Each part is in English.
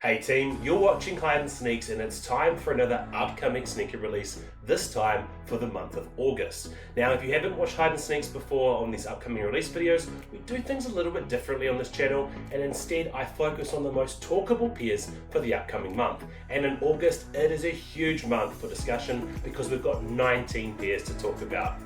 Hey team, you're watching Hide and Sneakz and it's time for another upcoming sneaker release, this time for the month of August. Now if you haven't watched Hide and Sneakz before on these upcoming release videos, we do things a little bit differently on this channel, and instead I focus on the most talkable pairs for the upcoming month. And in August, it is a huge month for discussion because we've got 19 pairs to talk about.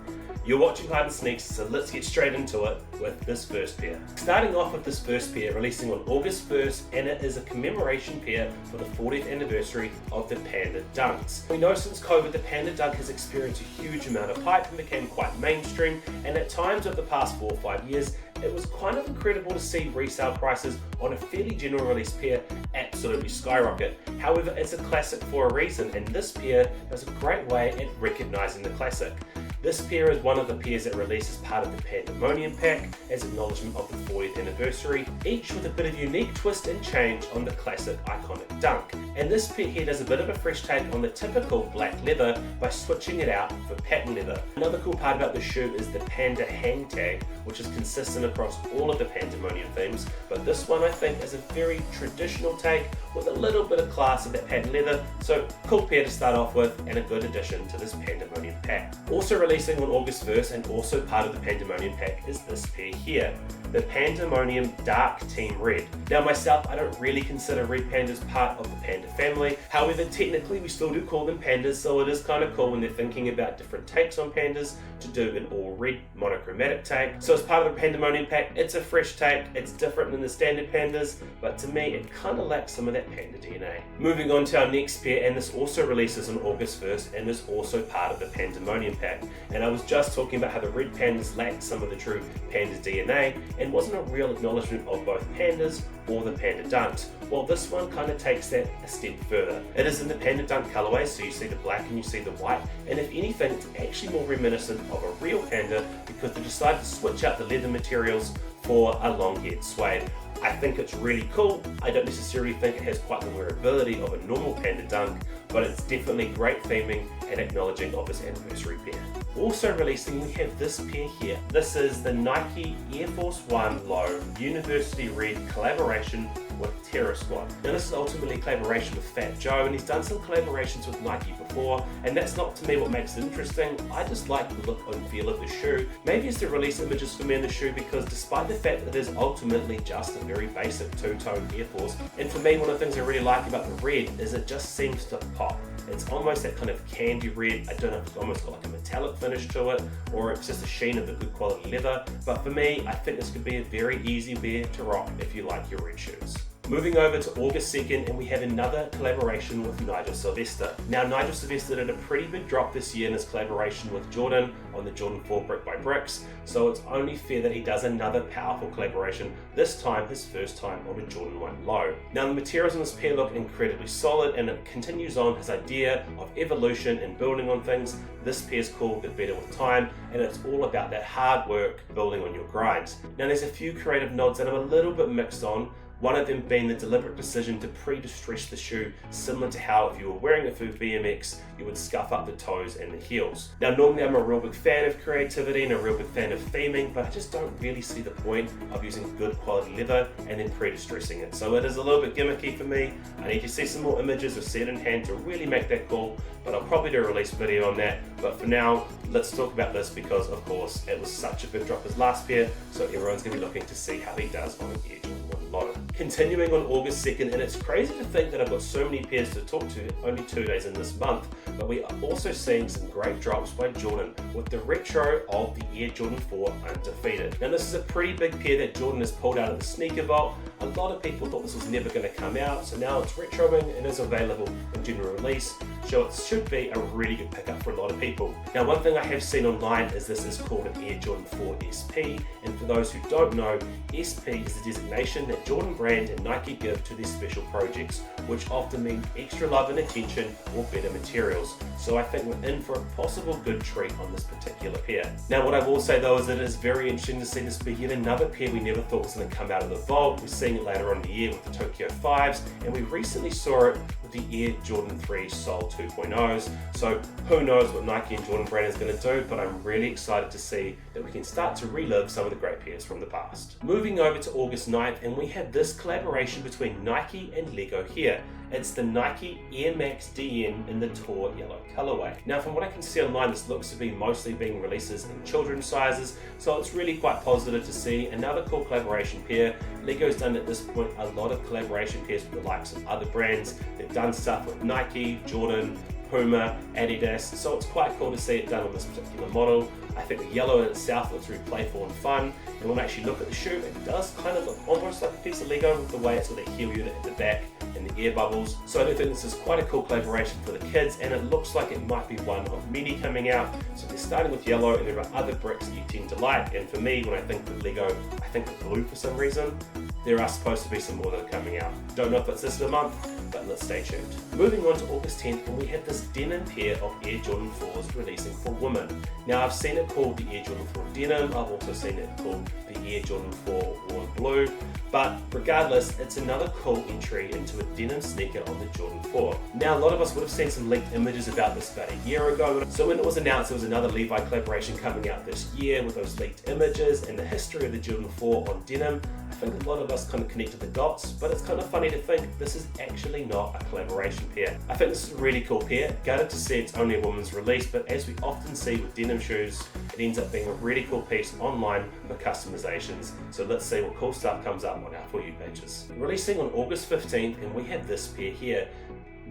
You're watching Hide and Sneakz, so let's get straight into it with this first pair. Starting off with this first pair, releasing on August 1st, and it is a commemoration pair for the 40th anniversary of the Panda Dunks. We know since COVID, the Panda Dunk has experienced a huge amount of hype and became quite mainstream, and at times over the past 4 or 5 years, it was kind of incredible to see resale prices on a fairly general release pair absolutely skyrocket. However, it's a classic for a reason, and this pair is a great way at recognizing the classic. This pair is one of the pairs that released as part of the Pandemonium pack as acknowledgement of the 40th anniversary, each with a bit of unique twist and change on the classic iconic dunk. And this pair here does a bit of a fresh take on the typical black leather by switching it out for patent leather. Another cool part about the shoe is the Panda hang tag, which is consistent across all of the Pandemonium themes, but this one I think is a very traditional take with a little bit of class of that patent leather, so cool pair to start off with and a good addition to this Pandemonium pack. Also releasing on August 1st and also part of the Pandemonium pack is this pair here, the Pandemonium Dark Team Red. Now myself, I don't really consider red pandas part of the panda family, however technically we still do call them pandas, so it is kind of cool when they're thinking about different takes on pandas to do an all red monochromatic take. So as part of the Pandemonium pack, it's a fresh take, it's different than the standard pandas, but to me it kind of lacks some of that panda DNA. Moving on to our next pair, and this also releases on August 1st and is also part of the Pandemonium pack. And I was just talking about how the red pandas lacked some of the true panda DNA and wasn't a real acknowledgement of both pandas or the Panda Dunks. Well, this one kind of takes that a step further. It is in the Panda Dunk colorway, so you see the black and you see the white, and if anything, it's actually more reminiscent of a real panda because they decided to switch out the leather materials for a long-haired suede. I think it's really cool. I don't necessarily think it has quite the wearability of a normal Panda Dunk, but it's definitely great theming and acknowledging of this anniversary pair. Also releasing, we have this pair here. This is the Nike Air Force 1 Low University Red collaboration with Terror Squad. Now this is ultimately a collaboration with Fat Joe, and he's done some collaborations with Nike before, and that's not to me what makes it interesting. I just like the look and feel of the shoe. Maybe it's the release images for me in the shoe, because despite the fact that it is ultimately just a very basic two-tone Air Force, and for me one of the things I really like about the red is it just seems to pop. It's almost that kind of candy red. I don't know if it's almost got like a metallic finish to it or it's just a sheen of the good quality leather, but for me I think this could be a very easy pair to rock if you like your red shoes. Moving over to August 2nd, and we have another collaboration with Nigel Sylvester. Now Nigel Sylvester did a pretty big drop this year in his collaboration with Jordan on the Jordan 4 Brick by Bricks, so it's only fair that he does another powerful collaboration, this time his first time on a Jordan 1 Low. Now the materials in this pair look incredibly solid, and it continues on his idea of evolution and building on things. This pair's called Get Better With Time, and it's all about that hard work building on your grinds. Now there's a few creative nods that I'm a little bit mixed on, one of them being the deliberate decision to pre-distress the shoe, similar to how if you were wearing it for BMX, you would scuff up the toes and the heels. Now normally I'm a real big fan of creativity and a real big fan of theming, but I just don't really see the point of using good quality leather and then pre-distressing it. So it is a little bit gimmicky for me. I need to see some more images or see it in hand to really make that call, but I'll probably do a release video on that. But for now, let's talk about this because of course it was such a big drop his last pair, so everyone's going to be looking to see how he does on an Air Jordan 1 Low. Continuing on August 2nd, and it's crazy to think that I've got so many pairs to talk to, only 2 days in this month, but we are also seeing some great drops by Jordan with the retro of the Air Jordan 4 Undefeated. Now this is a pretty big pair that Jordan has pulled out of the sneaker vault. A lot of people thought this was never going to come out, so now it's retroing and is available in general release, so it should be a really good pickup for a lot of people. Now one thing I have seen online is this is called an Air Jordan 4 SP, and for those who don't know, SP is the designation that Jordan brand and Nike give to these special projects, which often mean extra love and attention or better materials. So I think we're in for a possible good treat on this particular pair. Now what I will say though is that it is very interesting to see this be yet another pair we never thought was going to come out of the vault. We're seeing it later on in the year with the Tokyo 5s, and we recently saw it with the Air Jordan 3 Sol 2.0s. So who knows what Nike and Jordan Brand is going to do, but I'm really excited to see that we can start to relive some of the great pairs from the past. Moving over to August 9th, and we have this collaboration between Nike and Lego here. It's the Nike Air Max DN in the Tour Yellow colorway. Now from what I can see online, this looks to be mostly being releases in children's sizes, so it's really quite positive to see another cool collaboration pair. Lego's done at this point a lot of collaboration pairs with the likes of other brands. They've done stuff with Nike, Jordan, Puma, Adidas, so it's quite cool to see it done on this particular model. I think the yellow in itself looks really playful and fun, and when I actually look at the shoe, it does kind of look almost like a piece of Lego with the way it's got the heel unit at the back and the air bubbles. So I do think this is quite a cool collaboration for the kids, and it looks like it might be one of many coming out. So they're starting with yellow, and there are other bricks that you tend to like, and for me, when I think of Lego, I think of blue for some reason. There are supposed to be some more that are coming out. Don't know if it's this month, but let's stay tuned. Moving on to August 10th, and we have this denim pair of Air Jordan 4s releasing for women. Now I've seen it called the Air Jordan 4 Denim, I've also seen it called the Air Jordan 4 Warm Blue, but regardless, it's another cool entry into a denim sneaker on the Jordan 4. Now a lot of us would have seen some leaked images about this about a year ago, so when it was announced there was another Levi collaboration coming out this year with those leaked images and the history of the Jordan 4 on denim, I think a lot of us kind of connected the dots, but it's kind of funny to think this is actually not a collaboration pair. I think this is a really cool pair. Gutted to see it's only a woman's release, but as we often see with denim shoes, it ends up being a really cool piece online for customizations. So let's see what cool stuff comes up on our For You pages. Releasing on August 15th, and we have this pair here,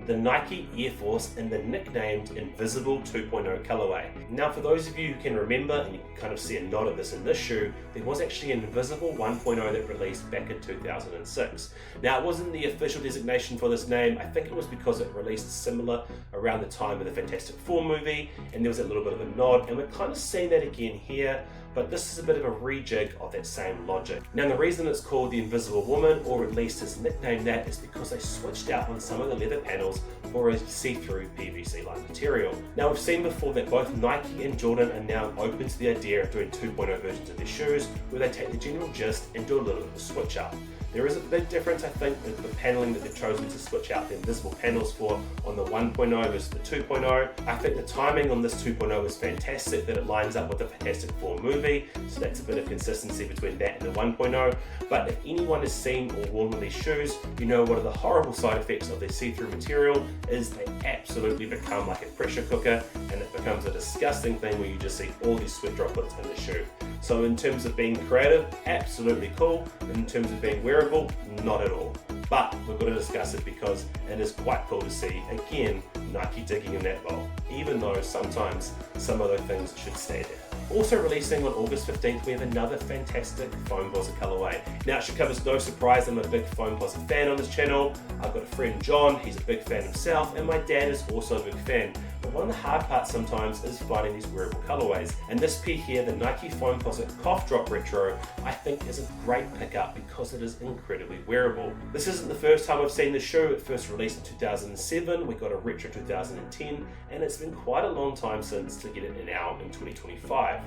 the Nike Air Force in the nicknamed Invisible 2.0 colorway. Now for those of you who can remember, and you can kind of see a nod of this in this shoe, there was actually an Invisible 1.0 that released back in 2006. Now it wasn't the official designation for this name, I think it was because it released similar around the time of the Fantastic Four movie, and there was a little bit of a nod, and we're kind of seeing that again here, but this is a bit of a rejig of that same logic. Now the reason it's called the Invisible Woman, or at least is nicknamed that, is because they switched out on some of the leather panels for a see-through PVC-like material. Now we've seen before that both Nike and Jordan are now open to the idea of doing 2.0 versions of their shoes, where they take the general gist and do a little bit of a switch up. There is a big difference, I think, with the paneling that they've chosen to switch out the invisible panels for on the 1.0 versus the 2.0. I think the timing on this 2.0 is fantastic, that it lines up with the Fantastic Four movie, so that's a bit of consistency between that and the 1.0. But if anyone has seen or worn one of these shoes, you know one of the horrible side effects of their see-through material is they absolutely become like a pressure cooker, and it becomes a disgusting thing where you just see all these sweat droplets in the shoe. So in terms of being creative, absolutely cool. In terms of being wearable, not at all. But we've got to discuss it because it is quite cool to see, again, Nike digging in that bowl, even though sometimes some of those things should stay there. Also releasing on August 15th, we have another fantastic Foamposite colorway. Now it should come as no surprise, I'm a big Foamposite fan on this channel. I've got a friend John, he's a big fan himself, and my dad is also a big fan. But one of the hard parts sometimes is finding these wearable colorways. And this pair here, the Nike Foamposite Cough Drop Retro, I think is a great pickup because it is incredibly wearable. This isn't the first time I've seen this shoe. It first released in 2007, we got a retro 2010, and it's been quite a long time since to get it now in 2025.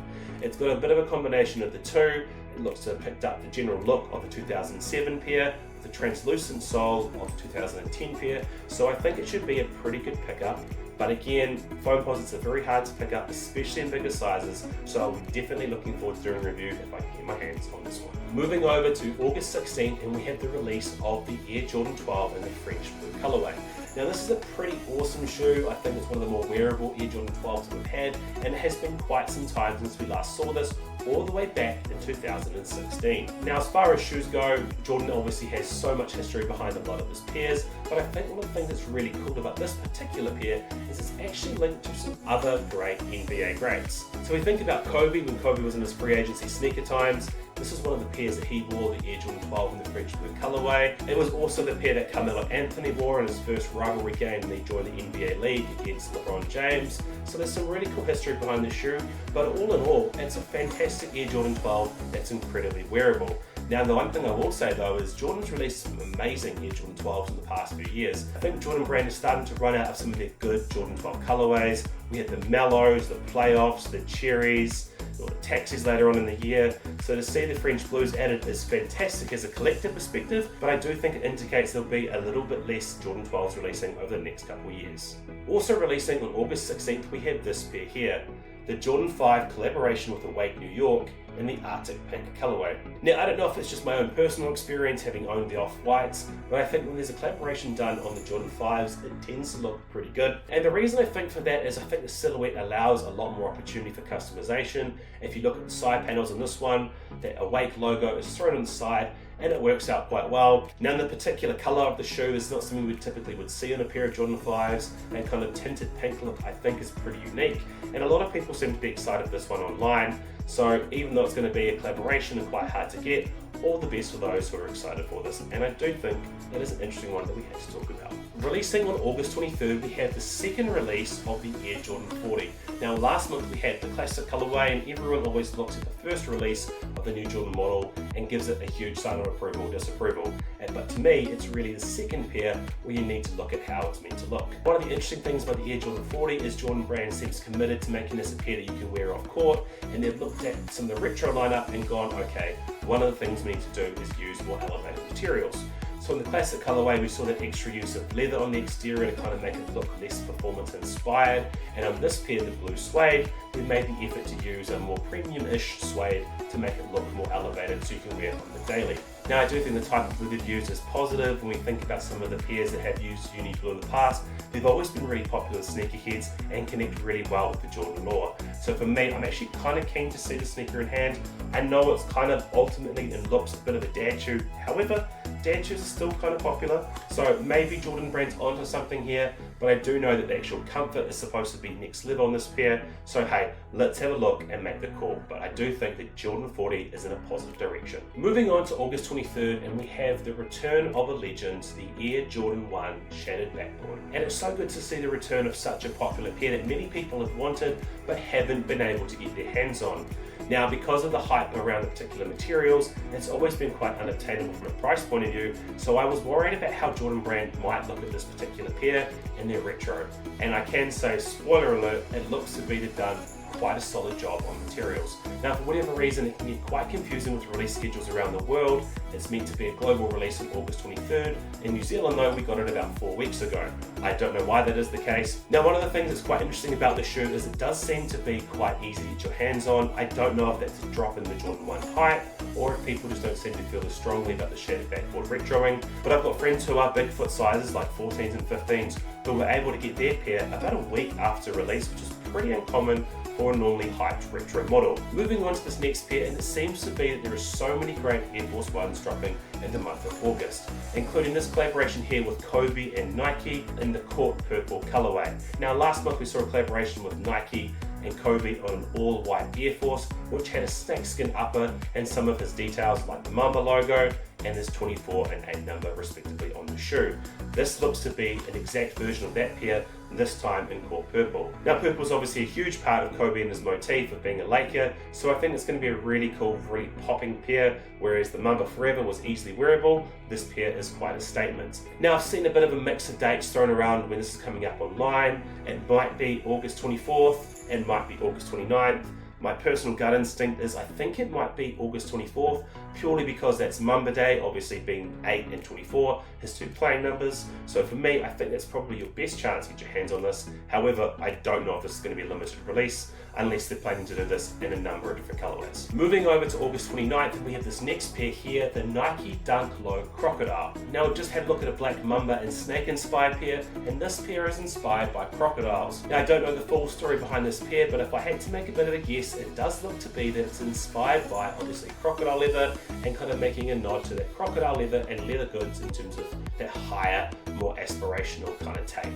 It's got a bit of a combination of the two. It looks to have picked up the general look of the 2007 pair, the translucent sole of the 2010 pair, so I think it should be a pretty good pickup. But again, Foamposites are very hard to pick up, especially in bigger sizes, so I'll be definitely looking forward to doing a review if I can get my hands on this one. Moving over to August 16th, and we have the release of the Air Jordan 12 in the French blue colorway. Now this is a pretty awesome shoe. I think it's one of the more wearable Air Jordan 12s that we've had, and it has been quite some time since we last saw this, all the way back in 2016. Now as far as shoes go, Jordan obviously has so much history behind a lot of his pairs, but I think one of the things that's really cool about this particular pair is it's actually linked to some other great NBA greats. So we think about Kobe, when Kobe was in his free agency sneaker times, this is one of the pairs that he wore, the Air Jordan 12 in the French blue colorway. It was also the pair that Carmelo Anthony wore in his first rivalry game when he joined the NBA League against LeBron James. So there's some really cool history behind the shoe, but all in all, it's a fantastic Air Jordan 12 that's incredibly wearable. Now the one thing I will say though is Jordan's released some amazing Air Jordan 12s in the past few years. I think Jordan brand is starting to run out of some of their good Jordan 12 colorways. We had the mellows, the playoffs, the cherries, or the taxis later on in the year. So to see the French Blues added is fantastic as a collective perspective, but I do think it indicates there'll be a little bit less Jordan 12s releasing over the next couple of years. Also releasing on August 16th, we have this pair here, the Jordan 5 collaboration with Awake New York in the Arctic Pink colorway. Now, I don't know if it's just my own personal experience having owned the off-whites, but I think when there's a collaboration done on the Jordan 5s, it tends to look pretty good. And the reason I think for that is I think the silhouette allows a lot more opportunity for customization. If you look at the side panels on this one, that Awake logo is thrown on the side, and it works out quite well. Now, in the particular color of the shoe is not something we typically would see on a pair of Jordan 5s. That kind of tinted pink look I think is pretty unique, and a lot of people seem to be excited for this one online. So even though it's going to be a collaboration and quite hard to get, all the best for those who are excited for this, and I do think that is an interesting one that we have to talk about. Releasing on August 23rd, we have the second release of the Air Jordan 40. Now, last month we had the classic colorway, and everyone always looks at the first release of the new Jordan model and gives it a huge sign of approval or disapproval. But to me, it's really the second pair where you need to look at how it's meant to look. One of the interesting things about the Air Jordan 40 is Jordan Brand seems committed to making this a pair that you can wear off court, and they've looked at some of the retro lineup and gone, okay, one of the things we need to do is use more elevated materials. So in the classic colorway, we saw that extra use of leather on the exterior to kind of make it look less performance inspired. And on this pair, the blue suede, we made the effort to use a more premium-ish suede to make it look more elevated so you can wear it on the daily. Now, I do think the type of blue they've used is positive. When we think about some of the pairs that have used Uni Blue in the past, they've always been really popular with sneakerheads and connect really well with the Jordan lore. So for me, I'm actually kind of keen to see the sneaker in hand. I know it's kind of ultimately in looks a bit of a dad shoe. However, dad shoes are still kind of popular, so maybe Jordan Brand's onto something here, but I do know that the actual comfort is supposed to be next level on this pair, so hey, let's have a look and make the call. But I do think that Jordan 40 is in a positive direction. Moving on to August 23rd, and we have the return of a legend, the Air Jordan 1 Shattered Backboard. And it's so good to see the return of such a popular pair that many people have wanted, but haven't been able to get their hands on. Now, because of the hype around the particular materials, it's always been quite unattainable from a price point of view, so I was worried about how Jordan Brand might look at this particular pair in their retro. And I can say, spoiler alert, it looks to be they've done quite a solid job on materials. Now, for whatever reason, it can get quite confusing with release schedules around the world. It's meant to be a global release on August 23rd. In New Zealand, though, we got it about 4 weeks ago. I don't know why that is the case. Now, one of the things that's quite interesting about this shoe is it does seem to be quite easy to get your hands on. I don't know if that's a drop in the Jordan 1 hype, or if people just don't seem to feel as strongly about the Shattered Backboard retroing. But I've got friends who are big foot sizes, like 14s and 15s, who were able to get their pair about a week after release, which is pretty uncommon for a normally hyped retro model. Moving on to this next pair, and it seems to be that there are so many great Air Force Ones dropping in the month of August, including this collaboration here with Kobe and Nike in the Court Purple colorway. Now, last month we saw a collaboration with Nike and Kobe on an all-white Air Force, which had a snakeskin upper and some of his details like the Mamba logo and his 24 and 8 number respectively on the shoe. This looks to be an exact version of that pair, this time in Court Purple. Now, purple is obviously a huge part of Kobe and his motif of being a Laker, so I think it's going to be a really cool, really popping pair, whereas the Mamba Forever was easily wearable, this pair is quite a statement. Now, I've seen a bit of a mix of dates thrown around when this is coming up online. It might be August 24th, and might be August 29th. My personal gut instinct is I think it might be August 24th, purely because that's Mamba Day, obviously being 8 and 24, his two playing numbers. So for me, I think that's probably your best chance to get your hands on this. However, I don't know if this is going to be a limited release, unless they're planning to do this in a number of different colorways. Moving over to August 29th, we have this next pair here, the Nike Dunk Low Crocodile. Now, we've just had a look at a black mamba and snake inspired pair, and this pair is inspired by crocodiles. Now, I don't know the full story behind this pair, but if I had to make a bit of a guess, it does look to be that it's inspired by obviously crocodile leather and kind of making a nod to that crocodile leather and leather goods in terms of that higher, more aspirational kind of take.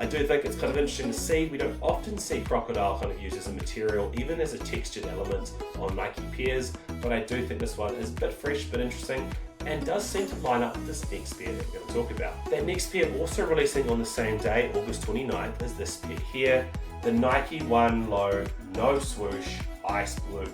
I do think it's kind of interesting to see. We don't often see crocodile kind of used as a material, even as a textured element on Nike pairs, but I do think this one is a bit fresh, but interesting, and does seem to line up with this next pair that we're going to talk about. That next pair also releasing on the same day, August 29th, is this pair here, the Nike 1 Low No Swoosh Ice Blue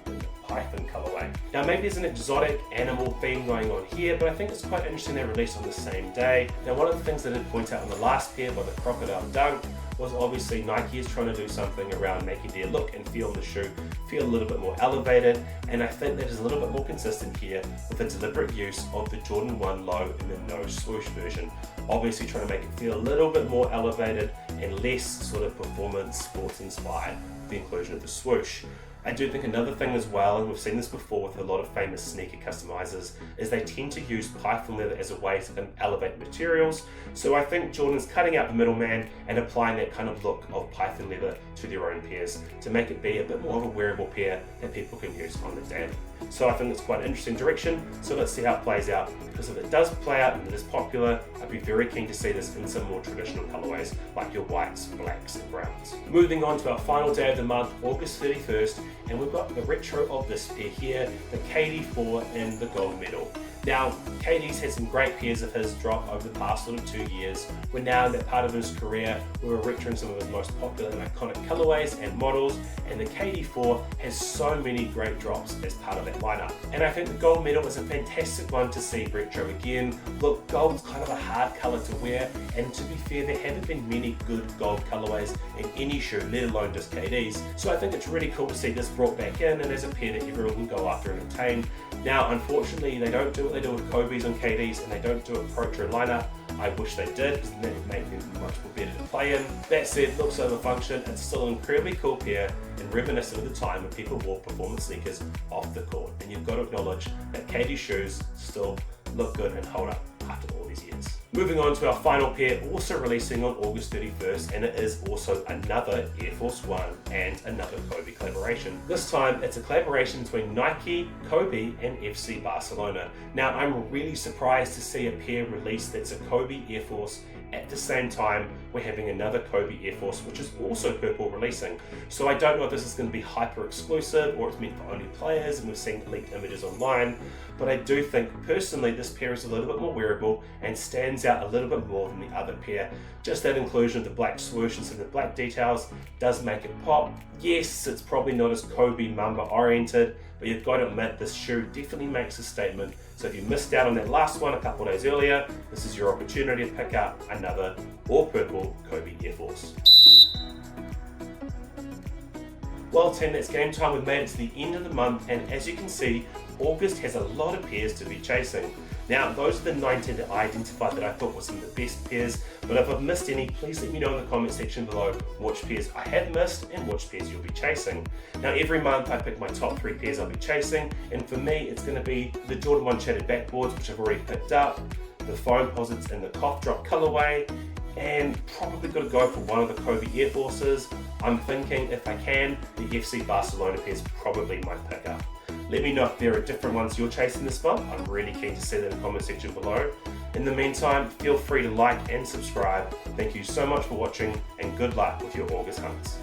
Python colorway. Now maybe there's an exotic animal theme going on here, but I think it's quite interesting they released on the same day. Now one of the things I did point out on the last pair by the Crocodile Dunk was obviously Nike is trying to do something around making their look and feel on the shoe feel a little bit more elevated, and I think that is a little bit more consistent here with the deliberate use of the Jordan 1 Low in the no swoosh version. Obviously trying to make it feel a little bit more elevated and less sort of performance sports inspired with the inclusion of the swoosh. I do think another thing as well, and we've seen this before with a lot of famous sneaker customizers, is they tend to use Python leather as a way to elevate materials. So I think Jordan's cutting out the middleman and applying that kind of look of Python leather to their own pairs to make it be a bit more of a wearable pair that people can use on the daily. So I think it's quite an interesting direction, so let's see how it plays out, because if it does play out and it is popular, I'd be very keen to see this in some more traditional colorways like your whites, blacks and browns. Moving on to our final day of the month, August 31st, and we've got the retro of this pair here, the KD4 and the Gold Medal. Now, KD's had some great pairs of his drop over the past sort of 2 years. We're now in that part of his career where we're retroing some of his most popular and iconic colorways and models, and the KD4 has so many great drops as part of that lineup. And I think the Gold Medal is a fantastic one to see retro again. Look, gold's kind of a hard color to wear, and to be fair, there haven't been many good gold colorways in any shoe, let alone just KD's. So I think it's really cool to see this brought back in and as a pair that everyone can go after and obtain. Now, unfortunately, they don't do what they do with Kobe's on KD's, and they don't do a retro lineup. I wish they did, because that would make them much more better to play in. That said, looks over function, it's still an incredibly cool pair and reminiscent of the time when people wore performance sneakers off the court. And you've got to acknowledge that KD shoes still look good and hold up after all these years. Moving on to our final pair, also releasing on August 31st, and it is also another Air Force One and another Kobe collaboration. This time it's a collaboration between Nike, Kobe and FC Barcelona. Now I'm really surprised to see a pair released that's a Kobe Air Force at the same time we're having another Kobe Air Force which is also purple releasing. So I don't know if this is going to be hyper exclusive or it's meant for only players, and we've seen leaked images online, but I do think personally this pair is a little bit more wearable and stands out a little bit more than the other pair. Just that inclusion of the black swoosh and some of the black details does make it pop. Yes, it's probably not as Kobe Mamba oriented, but you've got to admit this shoe definitely makes a statement. So if you missed out on that last one a couple days earlier, this is your opportunity to pick up another all purple Kobe Air Force. Well team, that's game time. We've made it to the end of the month, and as you can see, August has a lot of pairs to be chasing. Now, those are the 19 that I identified that I thought were some of the best pairs, but if I've missed any, please let me know in the comment section below which pairs I have missed and which pairs you'll be chasing. Now, every month I pick my top 3 pairs I'll be chasing, and for me, it's going to be the Jordan 1 Chatted Backboards, which I've already picked up, the Foamposites in the Cough Drop colorway, and probably got to go for one of the Kobe Air Forces. I'm thinking, if I can, the FC Barcelona pair is probably my pickup. Let me know if there are different ones you're chasing this month. I'm really keen to see that in the comment section below. In the meantime, feel free to like and subscribe. Thank you so much for watching, and good luck with your August hunts.